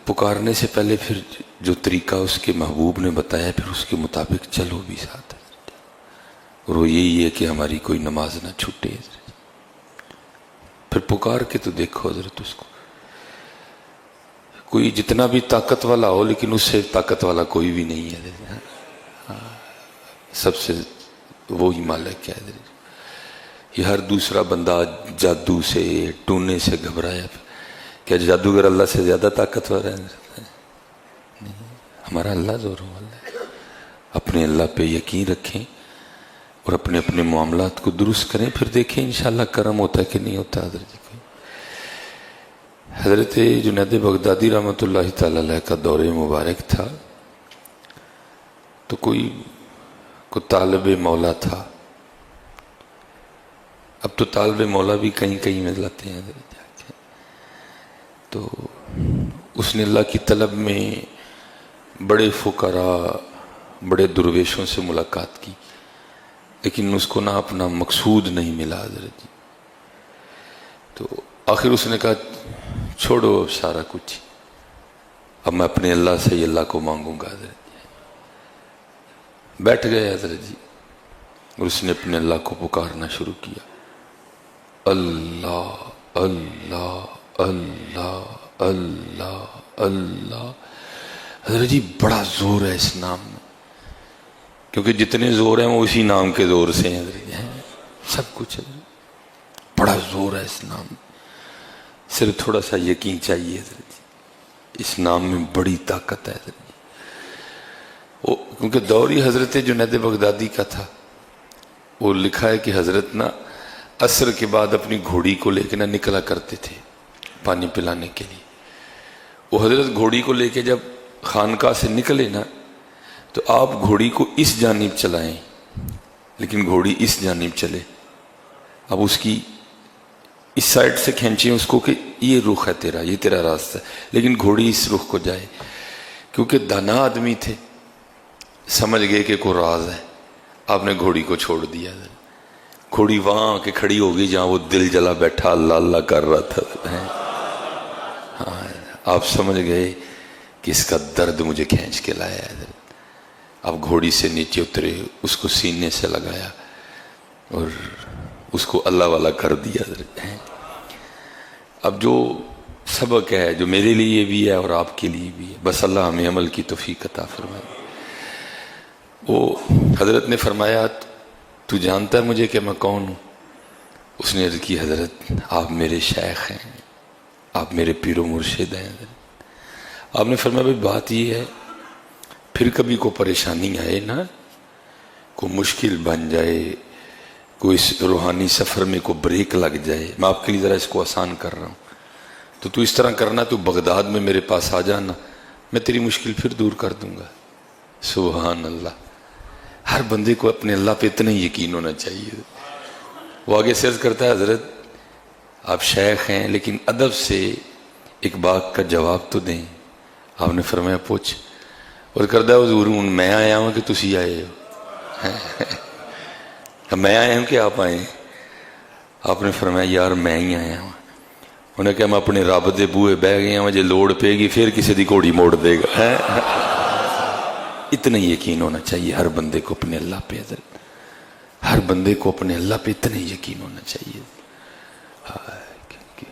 پکارنے سے پہلے پھر جو طریقہ اس کے محبوب نے بتایا پھر اس کے مطابق چلو بھی ساتھ، اور وہ یہی ہے کہ ہماری کوئی نماز نہ چھوٹے۔ پھر پکار کے تو دیکھو حضرت اس کو، کوئی جتنا بھی طاقت والا ہو لیکن اس سے طاقت والا کوئی بھی نہیں ہے، سب سے وہی مالک ہے۔ یہ ہر دوسرا بندہ جادو سے ٹونے سے گھبرایا، کیا جادوگر اللہ سے زیادہ طاقتور ہے؟ نہیں، ہمارا اللہ زور والا ہے۔ اپنے اللہ پہ یقین رکھیں اور اپنے اپنے معاملات کو درست کریں، پھر دیکھیں انشاءاللہ کرم ہوتا ہے کہ نہیں ہوتا۔ حضرت جنید بغدادی رحمۃ اللہ تعالی علیہ کا دور مبارک تھا، تو کوئی طالب مولا تھا۔ اب تو طالب مولا بھی کہیں کہیں میں لاتے ہیں، تو اس نے اللہ کی طلب میں بڑے فقراء بڑے درویشوں سے ملاقات کی، لیکن اس کو نہ اپنا مقصود نہیں ملا حضرت۔ تو آخر اس نے کہا چھوڑو سارا کچھ، اب میں اپنے اللہ سے ہی اللہ کو مانگوں گا حضرت۔ بیٹھ گئے حضرت جی، اور اس نے اپنے اللہ کو پکارنا شروع کیا، اللہ اللہ اللہ اللہ اللہ۔ حضرت جی بڑا زور ہے اس نام میں، کیونکہ جتنے زور ہیں وہ اسی نام کے زور سے ہیں حضرت جی، سب کچھ ہے، بڑا زور ہے اس نام میں، صرف تھوڑا سا یقین چاہیے حضرت جی، اس نام میں بڑی طاقت ہے حضرت جی۔ کیونکہ دور ہی حضرت جنید بغدادی کا تھا، وہ لکھا ہے کہ حضرت نا عصر کے بعد اپنی گھوڑی کو لے کے نہ نکلا کرتے تھے پانی پلانے کے لیے۔ وہ حضرت گھوڑی کو لے کے جب خانقاہ سے نکلے نا، تو آپ گھوڑی کو اس جانب چلائیں، لیکن گھوڑی اس جانب چلے، اب اس کی اس سائڈ سے کھینچیں اس کو کہ یہ رخ ہے تیرا، یہ تیرا راستہ ہے، لیکن گھوڑی اس رخ کو جائے۔ کیونکہ دانا آدمی تھے، سمجھ گئے کہ کوئی راز ہے، آپ نے گھوڑی کو چھوڑ دیا۔ گھوڑی وہاں کے کھڑی ہوگی جہاں وہ دل جلا بیٹھا اللہ اللہ کر رہا تھا۔ ہاں، آپ سمجھ گئے کہ اس کا درد مجھے کھینچ کے لایا ہے۔ آپ گھوڑی سے نیچے اترے، اس کو سینے سے لگایا اور اس کو اللہ والا کر دیا۔ اب جو سبق ہے جو میرے لیے بھی ہے اور آپ کے لیے بھی ہے، بس اللہ ہمیں عمل کی توفیق عطا فرمائے۔ وہ حضرت نے فرمایا تو جانتا ہے مجھے کہ میں کون ہوں؟ اس نے عرض کی حضرت آپ میرے شیخ ہیں، آپ میرے پیر و مرشد ہیں۔ آپ نے فرمایا بھائی بات یہ ہے، پھر کبھی کوئی پریشانی آئے نا، کوئی مشکل بن جائے، کوئی روحانی سفر میں کوئی بریک لگ جائے، میں آپ کے لیے ذرا اس کو آسان کر رہا ہوں، تو اس طرح کرنا، تو بغداد میں میرے پاس آ جانا، میں تیری مشکل پھر دور کر دوں گا۔ سبحان اللہ، ہر بندے کو اپنے اللہ پہ اتنا ہی یقین ہونا چاہیے۔ وہ آگے سے عرض کرتا ہے حضرت آپ شیخ ہیں لیکن ادب سے ایک بات کا جواب تو دیں۔ آپ نے فرمایا پوچھ۔ اور کردہ حضور میں آیا ہوں کہ تسی آئے ہو؟ میں آیا ہوں کہ آپ آئے ہیں؟ آپ نے فرمایا یار میں ہی آیا ہوں۔ انہیں کہا میں اپنے رب دے بوئے بہ گیا، مجھے لوڑ پے گی پھر کسی دی گھوڑی موڑ دے گا۔ اتنا ہی یقین ہونا چاہیے ہر بندے کو اپنے اللہ پہ، حضرت ہر بندے کو اپنے اللہ پہ اتنا ہی یقین ہونا چاہیے،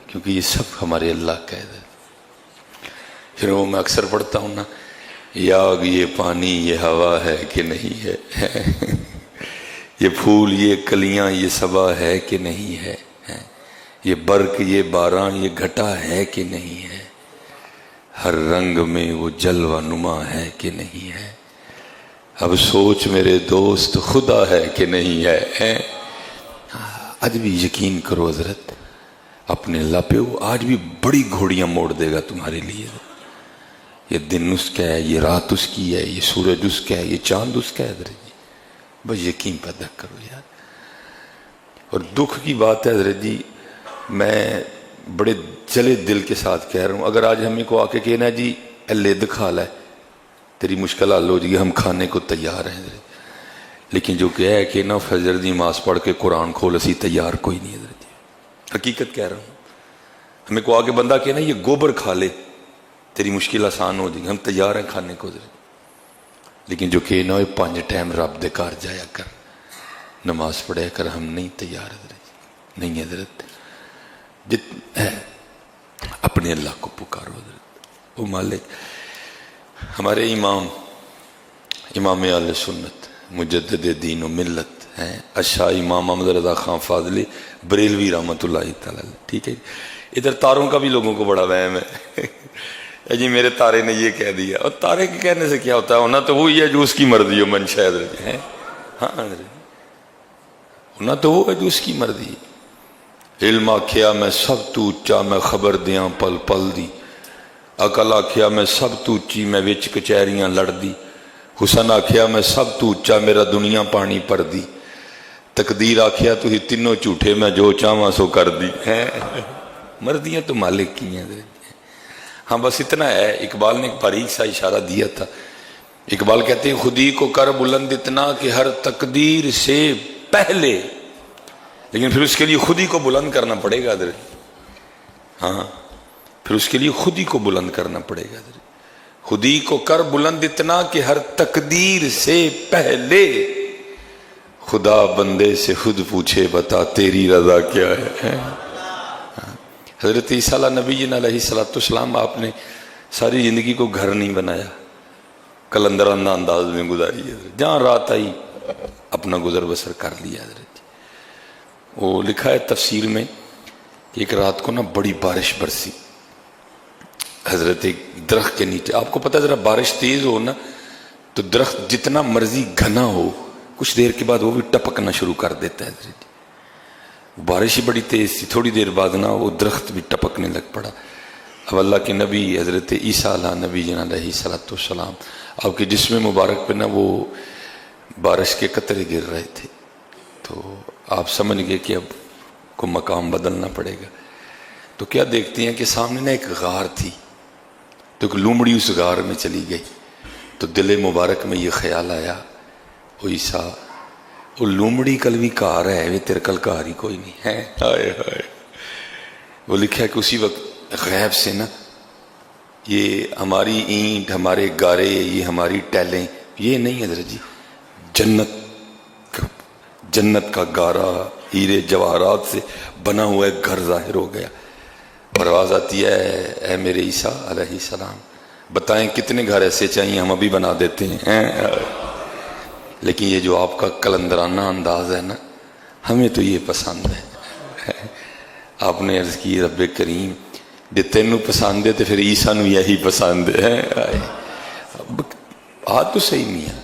کیونکہ یہ سب ہمارے اللہ کا ہے۔ پھر وہ میں اکثر پڑھتا ہوں نا، یہ آگ یہ پانی یہ ہوا ہے کہ نہیں ہے، یہ پھول یہ کلیاں یہ صبا ہے کہ نہیں ہے، یہ برق یہ باران یہ گھٹا ہے کہ نہیں ہے، ہر رنگ میں وہ جلوہ نما ہے کہ نہیں ہے، اب سوچ میرے دوست خدا ہے کہ نہیں ہے۔ آج بھی یقین کرو حضرت اپنے اللہ پہ، وہ آج بھی بڑی گھوڑیاں موڑ دے گا تمہارے لیے۔ یہ دن اس کا ہے، یہ رات اس کی ہے، یہ سورج اس کا ہے، یہ چاند اس کا ہے حضرت جی، بس یقین پیدا کرو یار۔ اور دکھ کی بات ہے حضرت جی، میں بڑے جلے دل کے ساتھ کہہ رہا ہوں، اگر آج ہمیں کو آ کے کہنا جی لد کھا لے تیری مشکل حل ہو جائے گی، ہم کھانے کو تیار ہیں حضرت، لیکن جو کہ ہے کہ نا فجر دی نماز پڑھ کے قرآن کھول اسی تیار کوئی نہیں حضرت جی، حقیقت کہہ رہا ہوں۔ ہمیں کو آ کے بندہ کہنا یہ گوبر کھا لے تیری مشکل آسان ہو جائے گی، ہم تیار ہیں کھانے کو حضرت، لیکن جو کہ نہ 5 ٹائم رب دے گھر جایا کر، نماز پڑھیا کر، ہم نہیں تیار حضرت، نہیں حضرت، اپنے اللہ کو پکارو حضرت۔ وہ مالک ہمارے امام اہل سنت مجدد دین و ملت ہیں اشاہ امام محمد رضا خان فاضلی بریلوی رحمۃ اللہ تعالی، ٹھیک ہے جی۔ ادھر تاروں کا بھی لوگوں کو بڑا وہم ہے جی، میرے تارے نے یہ کہہ دیا، اور تارے کے کہنے سے کیا ہوتا ہے، ہونا تو وہی ہے جو اس کی مرضی ہو، منشا ہے حضرت ہے، ہاں حضرت، ہونا تو وہ ہے جو اس کی مرضی ہے۔ علم آکھیا میں سب تو اچا، میں خبر دیاں پل پل دی، عقل آکھیا میں سب تو اچی، میں وچ کچہریاں لڑ دی، حسن آکھیا میں سب تو اچا، میرا دنیا پانی پر دی، تقدیر آکھیا تو ہی تینوں جھوٹے، میں جو چاہواں سو کر دی، مرضیاں تو مالک کی ہیں۔ ہاں بس اتنا ہے، اقبال نے ایک باریک سا اشارہ دیا تھا، اقبال کہتے ہیں خودی کو کر بلند اتنا کہ ہر تقدیر سے پہلے، لیکن پھر اس کے لیے خود ہی کو بلند کرنا پڑے گا حضرت، ہاں پھر اس کے لیے خود ہی کو بلند کرنا پڑے گا حضرت۔ خودی کو کر بلند اتنا کہ ہر تقدیر سے پہلے، خدا بندے سے خود پوچھے بتا تیری رضا کیا ہے۔ حضرت عیسیٰ نبی علیہ السلام، آپ نے ساری زندگی کو گھر نہیں بنایا، کلندرانہ انداز میں گزاری ہے، جہاں رات آئی اپنا گزر بسر کر لیا حضرت۔ وہ لکھا ہے تفسیر میں کہ ایک رات کو نا بڑی بارش برسی حضرت، ایک درخت کے نیچے، آپ کو پتہ ذرا بارش تیز ہو نا تو درخت جتنا مرضی گھنا ہو کچھ دیر کے بعد وہ بھی ٹپکنا شروع کر دیتا ہے حضرت۔ بارش ہی بڑی تیز تھی، تھوڑی دیر بعد نا وہ درخت بھی ٹپکنے لگ پڑا۔ اب اللہ کے نبی حضرت عیسیٰ نبی علیہ السلام، آپ کے جسم مبارک پہ نا وہ بارش کے قطرے گر رہے تھے، تو آپ سمجھ گئے کہ اب کو مقام بدلنا پڑے گا۔ تو کیا دیکھتے ہیں کہ سامنے نا ایک غار تھی، تو ایک لومڑی اس غار میں چلی گئی، تو دل مبارک میں یہ خیال آیا، او عیسیٰ وہ لومڑی کل بھی کار ہے، وہ تیرے کل کار ہی کوئی نہیں ہے، ہائے ہائے۔ وہ لکھا ہے کہ اسی وقت غیب سے نا یہ ہماری اینٹ، ہمارے گارے، یہ ہماری ٹیلیں، یہ نہیں حضرت جی، جنت کا گارا ہیرے جواہرات سے بنا ہوا ایک گھر ظاہر ہو گیا۔ پرواز آتی ہے، اے میرے عیسیٰ علیہ السلام بتائیں کتنے گھر ایسے چاہیے، ہم ابھی بنا دیتے ہیں۔ لیکن یہ جو آپ کا کلندرانہ انداز ہے نا، ہمیں تو یہ پسند ہے۔ آپ نے عرض کی رب کریم جے تینوں پسند ہے تو پھر عیسیٰ نو یہی پسند ہے۔ بات تو صحیح نہیں ہے،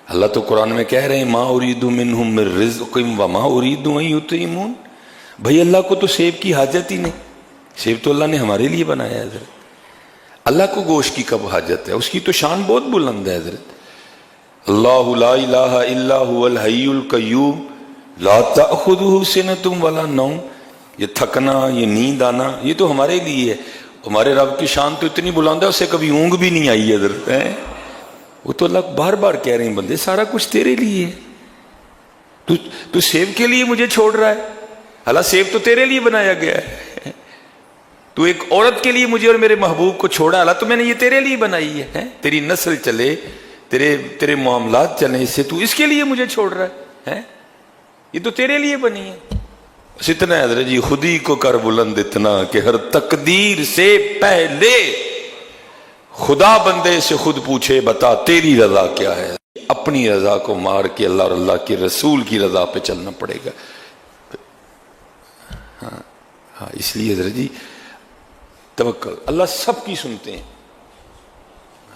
اللہ تو قرآن میں کہہ رہے ہیں ما اریدو منہم من رزق وما اریدو ان یطعمون، بھئی اللہ کو تو سیب کی حاجت ہی نہیں، سیب تو اللہ نے ہمارے لیے بنایا ہے حضرت، اللہ کو گوشت کی کب حاجت ہے، اس کی تو شان بہت بلند ہے حضرت۔ اللہ لا الہ الا هو الحی القیوم لا تأخذہ سنۃ ولا نوم، یہ تھکنا، یہ نیند آنا، یہ تو ہمارے لیے ہے۔ ہمارے رب کی شان تو اتنی بلند ہے، اسے کبھی اونگ بھی نہیں آئی حضرت ہے۔ وہ تو اللہ بار بار کہہ رہے ہیں بندے سارا کچھ تیرے لیے ہے، تو سیب کے لیے مجھے چھوڑ رہا ہے، اللہ سیب تو تیرے لیے بنایا گیا ہے، تو ایک عورت کے لیے مجھے اور میرے محبوب کو چھوڑا، اللہ تو میں نے یہ تیرے لیے بنائی ہے، تیری نسل چلے، تیرے معاملات چلیں، اس سے تو اس کے لیے مجھے چھوڑ رہا ہے، یہ تو تیرے لیے بنی ہے۔ بس اتنا ہے حضرت جی، خودی کو کر بلند اتنا کہ ہر تقدیر سے پہلے خدا بندے سے خود پوچھے بتا تیری رضا کیا ہے۔ اپنی رضا کو مار کے اللہ اور اللہ کے رسول کی رضا پہ چلنا پڑے گا۔ ہاں اس لیے حضرت جی توکل، اللہ سب کی سنتے ہیں،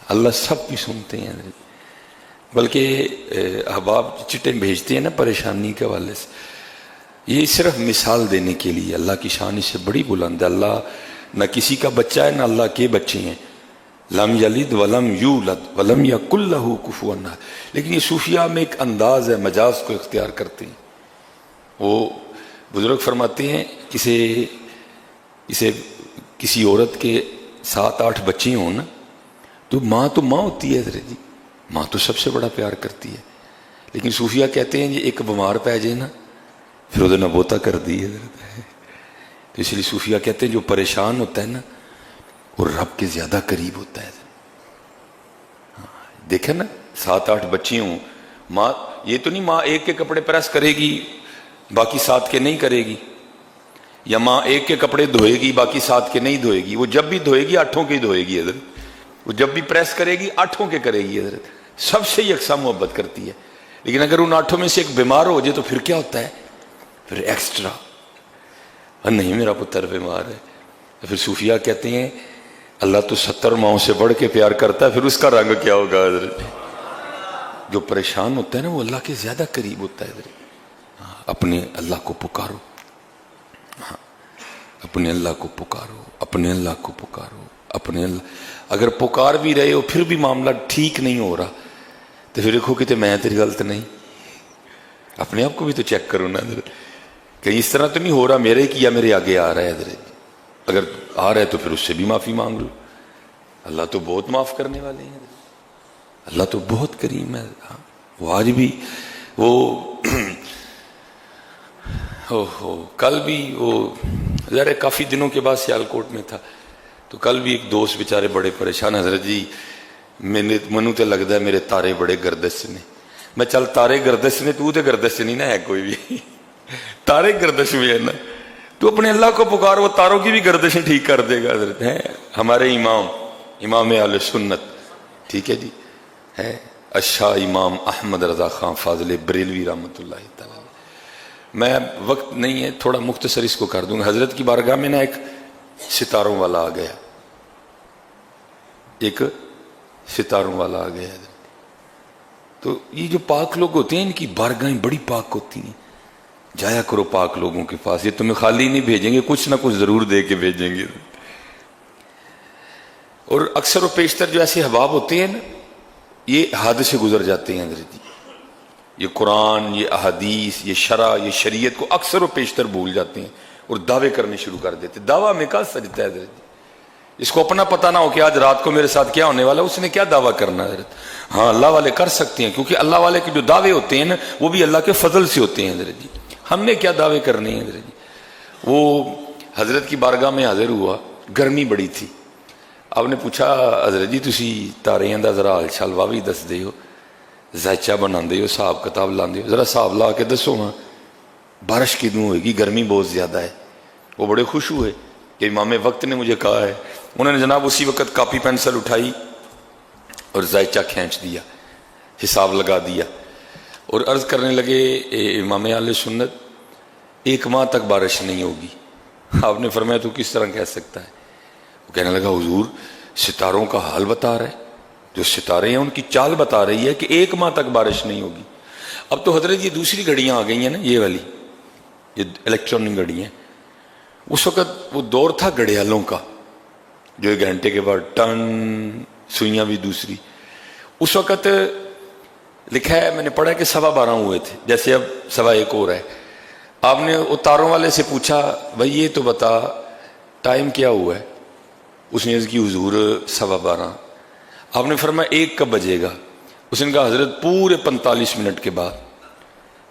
اللہ سب کی سنتے ہیں حضرت۔ بلکہ احباب چٹیں بھیجتے ہیں نا پریشانی کے حوالے سے، یہ صرف مثال دینے کے لیے، اللہ کی شان اس سے بڑی بلند ہے۔ اللہ نہ کسی کا بچہ ہے، نہ اللہ کے بچے ہیں، لم یلد ولم یولد ولم یکن لہ کفوا احد۔ لیکن یہ صوفیہ میں ایک انداز ہے، مجاز کو اختیار کرتے ہیں۔ وہ بزرگ فرماتے ہیں کسی عورت کے 7-8 بچے ہوں نا، تو ماں ہوتی ہے حضرت جی، ماں تو سب سے بڑا پیار کرتی ہے، لیکن صوفیہ کہتے ہیں یہ ایک بیمار پہ جائے نا پھر وہ نبوتا کر دی حضرت، تو اس لیے صوفیہ کہتے ہیں جو پریشان ہوتا ہے نا اور رب کے زیادہ قریب ہوتا ہے. دیکھیں نا 7-8 بچی ہوں، ماں یہ تو نہیں ماں ایک کے کپڑے پریس کرے گی باقی 7 کے نہیں کرے گی، یا ماں ایک کے کپڑے دھوئے گی باقی 7 کے نہیں دھوئے گی. وہ جب بھی دھوئے گی 8 کے دھوئے گی حضرت. وہ جب بھی پریس کرے گی 8 کے کرے گی حضرت. سب سے یکساں محبت کرتی ہے. لیکن اگر ان 8 میں سے ایک بیمار ہو جائے تو پھر کیا ہوتا ہے؟ پھر ایکسٹرا. نہیں میرا پتر بیمار ہے، پھر صوفیہ کہتے ہیں اللہ تو 70 ماؤں سے بڑھ کے پیار کرتا ہے، پھر اس کا رنگ کیا ہوگا حضرت؟ جو پریشان ہوتا ہے نا وہ اللہ کے زیادہ قریب ہوتا ہے حضرت. اپنے اللہ کو پکارو، اپنے اللہ کو پکارو، اپنے اللہ کو پکارو، اپنے اللہ. اگر پکار بھی رہے ہو پھر بھی معاملہ ٹھیک نہیں ہو رہا تو پھر دیکھو کہ میں تیری غلط نہیں. اپنے آپ کو بھی تو چیک کرو نا حضرت، کہیں اس طرح تو نہیں ہو رہا میرے کی یا میرے آگے آ رہا ہے حضرت. اگر آ رہا ہے تو پھر اس سے بھی معافی مانگ لو. اللہ تو بہت معاف کرنے والے ہیں حضرت. اللہ تو بہت کریم ہے. وہ آج بھی وہ کل بھی وہ ذرا کافی دنوں کے بعد سیالکوٹ میں تھا تو کل بھی ایک دوست بیچارے بڑے پریشان، حضرت جی منو تے لگتا ہے میرے تارے بڑے گردش نے. میں چل تارے گردش نے، تو تے گردش نہیں نا ہے کوئی بھی، تارے گردش میں ہے نا. تو اپنے اللہ کو پکار، وہ تاروں کی بھی گردشیں ٹھیک کر دے گا حضرت. ہے ہمارے امام اہل سنت، ٹھیک ہے جی، ہے اشاہ امام احمد رضا خان فاضل بریلوی رحمۃ اللہ تعالی. میں وقت نہیں ہے، تھوڑا مختصر اس کو کر دوں گا. حضرت کی بارگاہ میں نا ایک ستاروں والا آ گیا، ایک ستاروں والا آ گیا. تو یہ جو پاک لوگ ہوتے ہیں ان کی بارگاہیں بڑی پاک ہوتی ہیں. جایا کرو پاک لوگوں کے پاس، یہ تمہیں خالی نہیں بھیجیں گے، کچھ نہ کچھ ضرور دے کے بھیجیں گے. اور اکثر و بیشتر جو ایسے احباب ہوتے ہیں نا یہ حد سے گزر جاتے ہیں حضرت جی. یہ قرآن، یہ احادیث، یہ شرع، یہ شریعت کو اکثر و بیشتر بھول جاتے ہیں اور دعوے کرنے شروع کر دیتے. دعویٰ میں کا سجتا ہے حضرت جی. اس کو اپنا پتہ نہ ہو کہ آج رات کو میرے ساتھ کیا ہونے والا، اس نے کیا دعویٰ کرنا ہے حضرت. ہاں اللہ والے کر سکتے ہیں، کیونکہ اللہ والے کے جو دعوے ہوتے ہیں نا وہ بھی اللہ کے فضل سے ہوتے ہیں حضرت جی. ہم نے کیا دعوے کرنے ہیں حضرت جی. وہ حضرت کی بارگاہ میں حاضر ہوا، گرمی بڑی تھی. آپ نے پوچھا حضرت جی تسی تاریاں دا ذرا حال چال واہ بھی دس دے ہو، ذائچہ بنا دے ہو، حساب کتاب لاندے ہو، ذرا حساب لا کے دسو ہاں بارش کدوں ہوئے گی، گرمی بہت زیادہ ہے. وہ بڑے خوش ہوئے کہ امام وقت نے مجھے کہا ہے. انہوں نے جناب اسی وقت کاپی پینسل اٹھائی اور ذائچہ کھینچ دیا، حساب لگا دیا اور عرض کرنے لگے امام اہل سنت 1 ماہ تک بارش نہیں ہوگی. آپ نے فرمایا تو کس طرح کہہ سکتا ہے؟ وہ کہنے لگا حضور ستاروں کا حال بتا رہا ہے، جو ستارے ہیں ان کی چال بتا رہی ہے کہ 1 ماہ تک بارش نہیں ہوگی. اب تو حضرت یہ دوسری گھڑیاں آ گئی ہیں نا، یہ والی یہ الیکٹرانک گھڑیاں. اس وقت وہ دور تھا گھڑیالوں کا، جو 1 گھنٹے کے بعد ٹن، سوئیاں بھی دوسری. اس وقت لکھا ہے، میں نے پڑھا ہے کہ 12:15 ہوئے تھے، جیسے اب 1:15 ہو رہا ہے. آپ نے اتاروں والے سے پوچھا بھائی یہ تو بتا ٹائم کیا ہوا ہے؟ اس نے عرض کی حضور 12:15. آپ نے فرمایا 1 کب بجے گا؟ اس نے کہا حضرت پورے 45 منٹ کے بعد.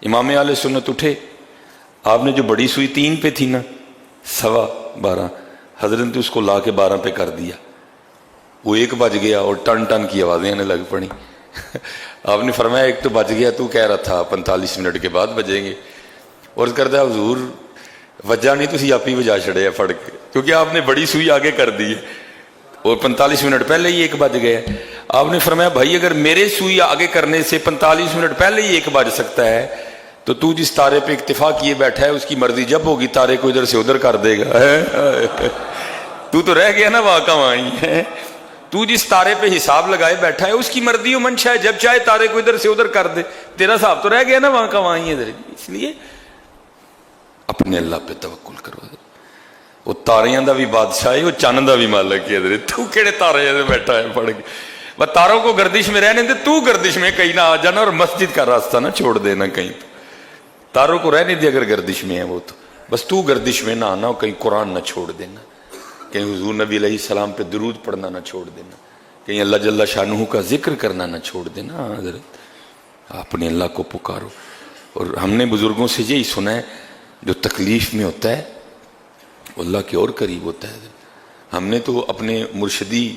امام اہل سنت اٹھے، آپ نے جو بڑی سوئی 3 پہ تھی نا 12:15، حضرت نے اس کو لا کے 12 پہ کر دیا. وہ 1 بج گیا اور ٹن ٹن کی آوازیں آنے لگ پڑی. آپ نے فرمایا 1 تو بج گیا، تو کہہ رہا تھا 45 منٹ کے بعد بجیں گے. اور کرتا ہے حضور وجہ نہیں، تسی آپ ہی بجا چھڑے پھڑ کے، کیونکہ آپ نے بڑی سوئی آگے کر دی ہے اور 45 منٹ پہلے ہی 1 بج گیا. آپ نے فرمایا بھائی اگر میرے سوئی آگے کرنے سے 45 منٹ پہلے ہی 1 بج سکتا ہے تو جس تارے پہ اکتفا کیے بیٹھا ہے اس کی مرضی جب ہوگی تارے کو ادھر سے ادھر کر دے گا. تو رہ گیا نا وہاں کا وہاں ہی. تو جس تارے پہ حساب لگائے بیٹھا ہے اس کی مرضی و منشا ہے، جب چاہے تارے کو ادھر سے ادھر کر دے. تیرا حساب تو رہ گیا نا وہاں کا وہاں ہی ہے. اس لیے اپنے اللہ پہ توکل کرو. وہ تاریاں دا بھی بادشاہ ہے، وہ چاند دا بھی مالک ہے. تو کہڑے تارے بیٹھا ہے پڑھ کے؟ بس تاروں کو گردش میں رہنے دے، تو گردش میں کہیں نہ آ جانا اور مسجد کا راستہ نہ چھوڑ دینا کہیں. تو تاروں کو رہنے دے اگر گردش میں ہے وہ، تو بس تو گردش میں نہ آنا، کہیں قرآن نہ چھوڑ دینا، کہیں حضور نبی علیہ السلام پہ درود پڑھنا نہ چھوڑ دینا، کہیں اللہ جل شانہ کا ذکر کرنا نہ چھوڑ دینا. حضرت اپنے اللہ کو پکارو. اور ہم نے بزرگوں سے یہی سنا ہے جو تکلیف میں ہوتا ہے وہ اللہ کے اور قریب ہوتا ہے. ہم نے تو اپنے مرشدی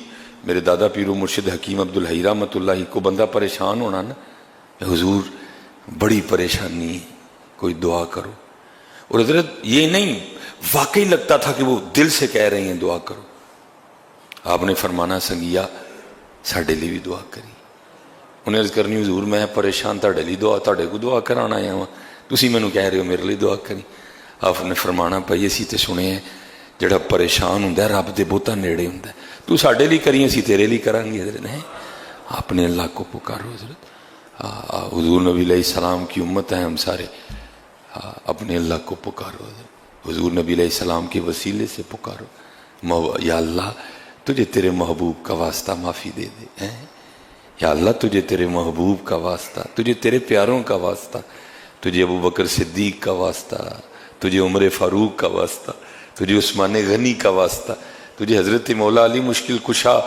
میرے دادا پیرو مرشد حکیم عبدالحی رحمۃ اللہ کو بندہ پریشان ہونا نا، حضور بڑی پریشانی ہے، کوئی دعا کرو. اور حضرت یہ نہیں واقعی لگتا تھا کہ وہ دل سے کہہ رہے ہیں دعا کرو. آپ نے فرمانا سنگیا ساڈے لیے بھی دعا کری. انہیں عرض کرنی حضور میں پریشان تاڈے لیے دعا تاڈے کو دعا کرانا آیا ہوں، تسی مینوں کہہ رہے ہو میرے لیے دعا کری. آپ نے فرمانا بھائی اسی تے سنے ہیں جڑا پریشان ہوندا ہے رب دے بہتا نیڑے ہوندا ہے، تو ساڈے لیے کری اسی تیرے لیے کریں گے. حضرت نے اپنے اللہ کو پکارو. حضرت حضور نبی علیہ السلام کی امت ہیں ہم سارے، اپنے اللہ کو پکارو. حضور نبی علیہ السلام کے وسیلے سے پکارو. یا اللہ تجھے تیرے محبوب کا واسطہ معافی دے دے. یا اللہ تجھے تیرے محبوب کا واسطہ، تجھے تیرے پیاروں کا واسطہ، تجھے ابو بکر صدیق کا واسطہ، تجھے عمر فاروق کا واسطہ، تجھے عثمان غنی کا واسطہ، تجھے حضرت مولا علی مشکل کشا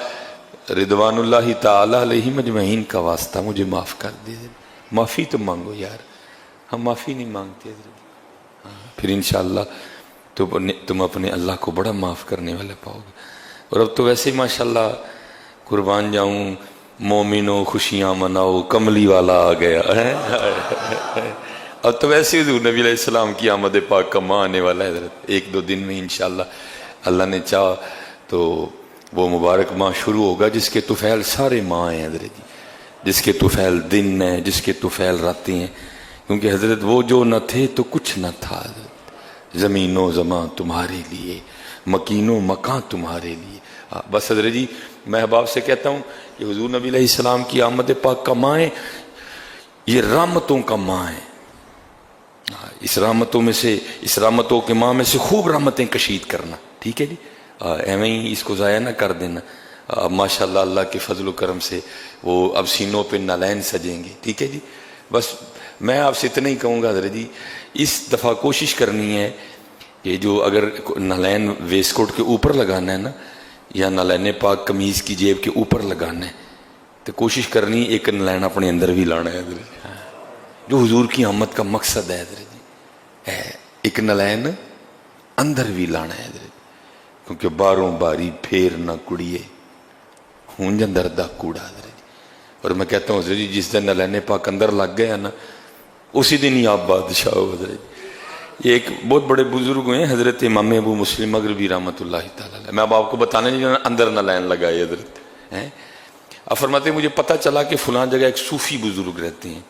رضوان اللہ تعالی علیہ مجمعین کا واسطہ مجھے معاف کر دے. معافی تو مانگو یار، ہم معافی نہیں مانگتے حضرت. پھر انشاءاللہ تم اپنے اللہ کو بڑا معاف کرنے والے پاؤ گے. اور اب تو ویسے ہی ماشاءاللہ قربان جاؤں، مومنوں خوشیاں مناؤ، کملی والا آ گیا ہے. اب تو ویسے حضور نبی علیہ السلام کی آمد پاک کا ماہ آنے والا ہے حضرت. ایک دو دن میں انشاءاللہ اللہ نے چاہا تو وہ مبارک ماہ شروع ہوگا جس کے طفیل سارے ماہ ہیں حضرت جی، جس کے طفیل دن ہیں، جس کے طفیل راتیں ہیں. کیونکہ حضرت وہ جو نہ تھے تو کچھ نہ تھا حضرت. زمین و زمان تمہارے لیے، مکین و مکان تمہارے لیے. بس حضرت جی میں احباب سے کہتا ہوں کہ حضور نبی علیہ السلام کی آمد پاک کا ماہ ہے، یہ رحمتوں کا ماہ ہے. اس رحمتوں کے ماہ میں سے خوب رحمتیں کشید کرنا، ٹھیک ہے جی. ایویں ہی اس کو ضائع نہ کر دینا. ماشاءاللہ اللہ کے فضل و کرم سے وہ اب سینوں پہ نالین سجیں گے، ٹھیک ہے جی. بس میں آپ سے اتنا ہی کہوں گا حضرت جی، اس دفعہ کوشش کرنی ہے کہ جو اگر نالین ویسٹ کوٹ کے اوپر لگانا ہے نا، یا نالین پاک قمیض کی جیب کے اوپر لگانا ہے، تو کوشش کرنی ایک نالین اپنے اندر بھی لانا ہے حضرت. جو حضور کی آمد کا مقصد ہے حضرت جی، ایک نالین اندر بھی لانا ہے حضرت. کیونکہ باروں باری پھیر نہ کڑیے ہونج اندر دا کوڑا حضرت جی. اور میں کہتا ہوں حضرت جی جس دن نالین پاک اندر لگ گیا نا اسی دن ہی آپ بادشاہ ہو حضرت جی. یہ ایک بہت بڑے بزرگ ہوئے ہیں حضرت امام ابو مسلم مغربی رحمۃ اللہ تعالی. میں اب آپ کو بتانے نہیں اندر نالین لگائے حضرت. اب فرماتے ہیں مجھے پتہ چلا کہ فلاں جگہ ایک صوفی بزرگ رہتے ہیں،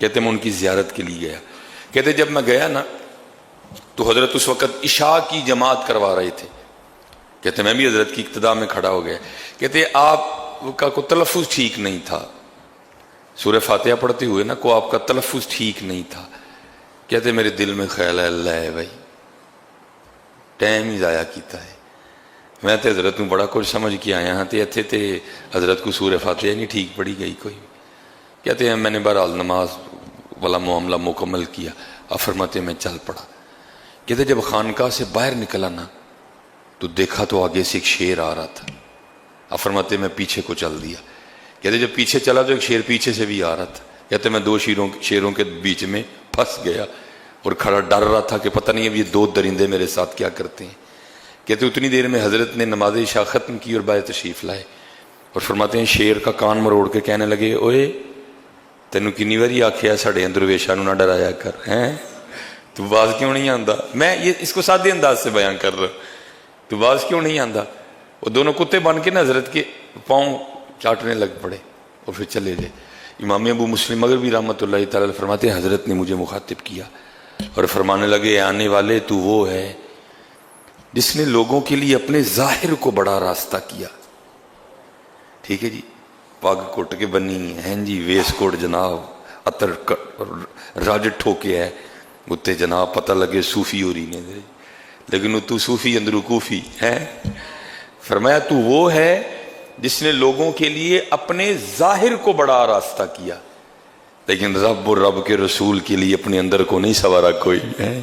کہتے میں ان کی زیارت کے لیے گیا. کہتے جب میں گیا نا تو حضرت اس وقت عشاء کی جماعت کروا رہے تھے. کہتے میں بھی حضرت کی اقتداء میں کھڑا ہو گیا. کہتے آپ کا کوئی تلفظ ٹھیک نہیں تھا، سورہ فاتحہ پڑھتے ہوئے نا کو آپ کا تلفظ ٹھیک نہیں تھا. کہتے میرے دل میں خیال ہے اللہ ہے بھائی ٹائم ہی ضائع کیتا ہے. میں تے حضرت نوں بڑا کچھ سمجھ کے آیا ہاں تے اتھے تے حضرت کو سورہ فاتحہ نہیں ٹھیک پڑھی گئی کوئی. کہتے ہیں میں نے بہرحال نماز والا معاملہ مکمل کیا. اب فرماتے میں چل پڑا. کہتے جب خانقاہ سے باہر نکلا نا تو دیکھا تو آگے سے ایک شیر آ رہا تھا. اب فرماتے میں پیچھے کو چل دیا. کہتے جب پیچھے چلا تو ایک شیر پیچھے سے بھی آ رہا تھا. کہتے میں دو شیروں کے بیچ میں پھنس گیا اور کھڑا ڈر رہا تھا کہ پتہ نہیں اب یہ دو درندے میرے ساتھ کیا کرتے ہیں. کہتے اتنی دیر میں حضرت نے نماز عشاء ختم کی اور باہر تشریف لائے اور فرماتے ہیں شیر کا کان مروڑ کے کہنے لگے اوئے تینوں کنی باری آکھیا ساڈے درویشاں نوں نہ ڈرایا کر، تو باز کیوں نہیں آندا. میں یہ اس کو سادے انداز سے بیان کر رہا ہوں. تو باز کیوں نہیں آندا. وہ دونوں کتے بن کے نا حضرت کے پاؤں چاٹنے لگ پڑے اور پھر چلے گئے. امام ابو مسلم مغربی رحمۃ اللہ تعالی فرماتے ہیں حضرت نے مجھے مخاطب کیا اور فرمانے لگے آنے والے تو وہ ہے جس نے لوگوں کے لیے اپنے ظاہر کو بڑا راستہ کیا. ٹھیک ہے جی، پگ کٹ کے بنی ہیں جی، ویس کوٹ جناب عطر رج ٹھوکے ہے اتنے جناب پتہ لگے صوفی ہو رہی نے، لیکن تو صوفی اندرو کوفی ہے. فرمایا تو وہ ہے جس نے لوگوں کے لیے اپنے ظاہر کو بڑا راستہ کیا لیکن رب اور رب کے رسول کے لیے اپنے اندر کو نہیں سنوارا کوئی ہے.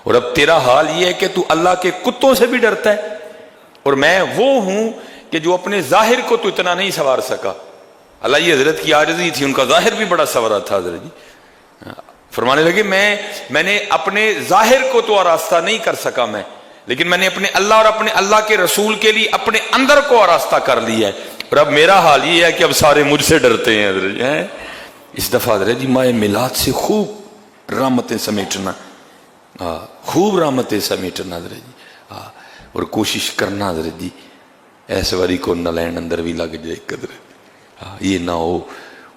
اور اب تیرا حال یہ ہے کہ تو اللہ کے کتوں سے بھی ڈرتا ہے اور میں وہ ہوں کہ جو اپنے ظاہر کو تو اتنا نہیں سنوار سکا. اللہ یہ حضرت کی عاجزی تھی، ان کا ظاہر بھی بڑا سنورا تھا حضرت جی. فرمانے لگے میں نے اپنے ظاہر کو تو راستہ نہیں کر سکا میں، لیکن میں نے اپنے اللہ اور اپنے اللہ کے رسول کے لیے اپنے اندر کو آراستہ کر لیا ہے. اور اب میرا حال یہ ہے کہ اب سارے مجھ سے ڈرتے ہیں حضرت جی. اس دفعہ حضرت جی ماہ میلاد سے خوب رحمتیں سمیٹنا, خوب رحمتیں سمیٹنا حضرت جی, اور کوشش کرنا حضرت جی ایس واری کو نلین اندر بھی لگ جائے قدر, یہ نہ ہو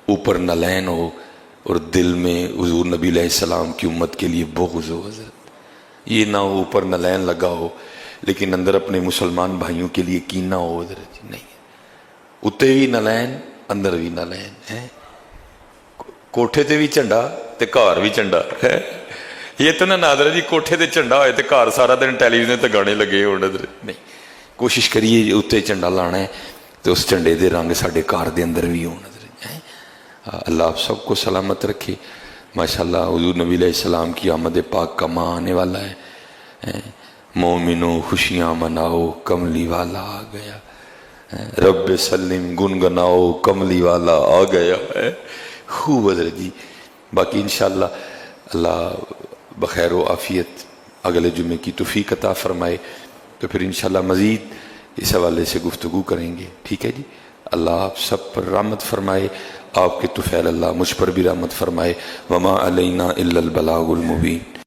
اوپر نلین ہو اور دل میں حضور نبی علیہ السلام کی امت کے لیے بغض ہو حضرت. یہ نہ ہو اوپر نلین لگا ہو لیکن اندر اپنے مسلمان بھائیوں کے لیے کینہ ہو حضرت جی. نہیں, اتنے بھی نلین اندر بھی نلین ہے, کوٹھے تے بھی جھنڈا تے گھر بھی جھنڈا ہے. یہ تو نہ حضرت جی کوٹھے تے جھنڈا ہوئے تے گھر سارا دن ٹیلی ویژن تے گانے لگے ہو حضرت. نہیں, کوشش کریے اتنے جھنڈا لانا ہے تو اس جھنڈے دے رنگ ساڈے گھر دے اندر بھی ہون حضرت. اللہ آپ سب کو سلامت رکھے. ماشاءاللہ حضور نبی علیہ السلام کی آمد پاک کا ماہ آنے والا ہے. مومنوں خوشیاں مناؤ کملی والا آ گیا, رب سلم گنگناؤ کملی والا آ گیا ہے. خوب حضرت جی. باقی انشاءاللہ اللہ بخیر و عافیت اگلے جمعے کی توفیق عطا فرمائے تو پھر انشاءاللہ مزید اس حوالے سے گفتگو کریں گے. ٹھیک ہے جی. اللہ آپ سب پر رحمت فرمائے, آپ کے طفیل اللہ مجھ پر بھی رحمت فرمائے. وما علینا الا البلاغ المبین.